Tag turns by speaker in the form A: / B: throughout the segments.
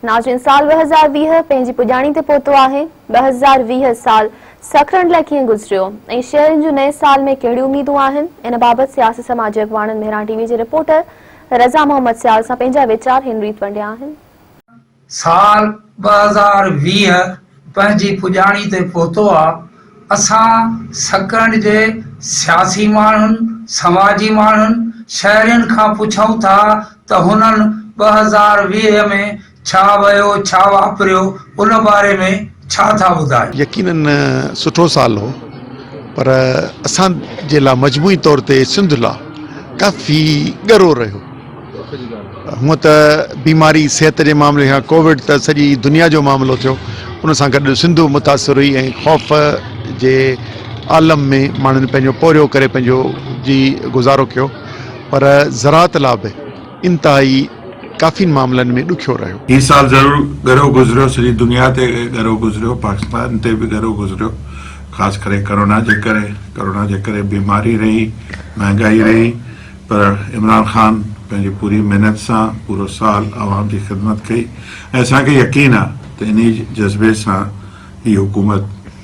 A: नाज़रीन, साल 2020 पंहिंजी पुॼाणी ते पहुतो आहे। 2020 साल सखरनि लाइ कीअं गुज़रियो ऐं शहरनि जो नए साल में कहिड़ियूं उम्मीदूं आहिनि, इन बाबति सियासी समाजी अॻवाननि मेहरान टीवी जे रिपोर्टर रज़ा मोहम्मद सियाल सां पंहिंजा वीचार हिन रीत वंडिया आहिनि।
B: साल 2020 पंहिंजी पुॼाणी ते पहुतो आहे। असां सखरनि जे सियासी माण्हुनि, समाजी माण्हुनि, शहरियुनि खां पुछूं था त हुननि 2020 में छा वयो, छा वापरियो, उन बारे में छा था ॿुधायो।
C: यकीनन सुठो साल हो, पर असां जे लाइ मजमूई तौर ते सिंध लाइ काफ़ी ॻरो रहियो। हूअं त बीमारी सिहत जे मामले खां कोविड त सॼी दुनिया जो मामिलो थियो, उन सां गॾु सिंधु मुतासिर हुई ऐं ख़ौफ़ जे आलम में माण्हुनि पंहिंजो पोरियो करे पंहिंजो जी गुज़ारो कयो, पर ज़राअत लाइ बि इंतिहाई काफ़ी मामलनि में ॾुखियो रहियो।
D: हीउ साल ज़रूरु ॻरो गुज़रियो, सॼी दुनिया ते ॻरो गुज़रियो, पाकिस्तान ते बि ॻरो गुज़रियो, ख़ासि करे कोरोना जे करे बीमारी रही, महांगाई रही, पर इमरान ख़ान पंहिंजी पूरी महिनत सां पूरो साल आवाम जी ख़िदमत कई ऐं असांखे यकीन आहे त इन जज़्बे सां ही हुकूमत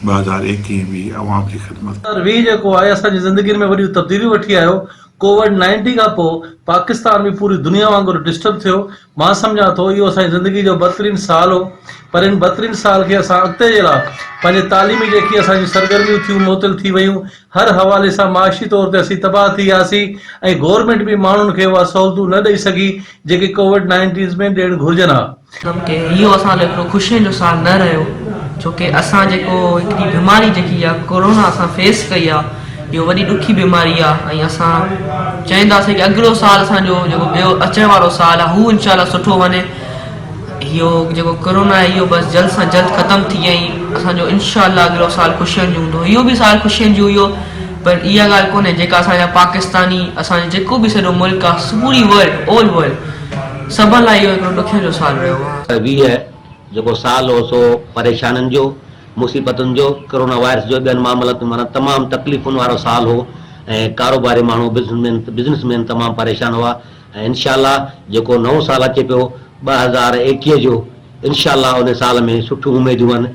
D: 2021 भी आवाम जी ख़िदमत
E: 2020 जेको आहे असांजी ज़िंदगी में वॾियूं तब्दीलियूं वठी आयो। कोविड-19 खां पोइ पाकिस्तान भी पूरी दुनिया वांगुरु डिस्टर्ब थियो। मां सम्झां थो इहो असांजी ज़िंदगी जो बदतरीन साल हो, पर इन बदतरीन साल खे असां अॻिते जे लाइ पंहिंजे तालीमी जेकी असांजी सरगर्मियूं थियूं मुअतल थी वयूं, हर हवाले सां माशी तौर ते असीं तबाह थी वियासीं ऐं गवर्नमेंट भी माण्हुनि खे उहा सहूलियतूं न ॾेई सघी जेके कोविड-19 में ॾियणु घुरिजनि हा।
F: इहो असां लाइ हिकिड़ो ख़ुशियुनि जो साल न रहियो, छोकी असां जेको हिकिड़ी बीमारी जेकी आहे कोरोना असां फेस कई आहे, इहो वॾी ॾुखी बीमारी आहे ऐं असां चाहींदासीं कि अॻिलो साल असांजो जेको ॿियो अचण वारो साल आहे हू इंशाल्लाह सुठो वञे। इहो जेको कोरोना आहे इहो बसि जल्द सां जल्द ख़तमु थी ऐं असांजो इंशाल्लाह अॻिलो साल ख़ुशियुनि जो हूंदो। इहो बि साल ख़ुशियुनि जो हुयो, पर इहा ॻाल्हि कोन्हे जेका असांजा पाकिस्तानी, असांजो जेको बि सॼो मुल्क आहे, पूरी वर्ल्ड ऑल वर्ल्ड सभु लाइ इहो हिकिड़ो ॾुखियो जो साल रहियो आहे।
G: 20 जेको साल हो सो परेशाननि जो, मुसीबतुनि जो, कोरोना वायरस जो, ॿियनि मामलनि माना तमामु तकलीफ़ुनि वारो साल हो ऐं कारोबारी माण्हू बिज़नेसमैन तमामु परेशान हुआ ऐं इंशाल्लाह जेको नओं साल अचे पियो 2021 जो, इंशाल्लाह उन साल में सुठियूं उमेदूं आहिनि।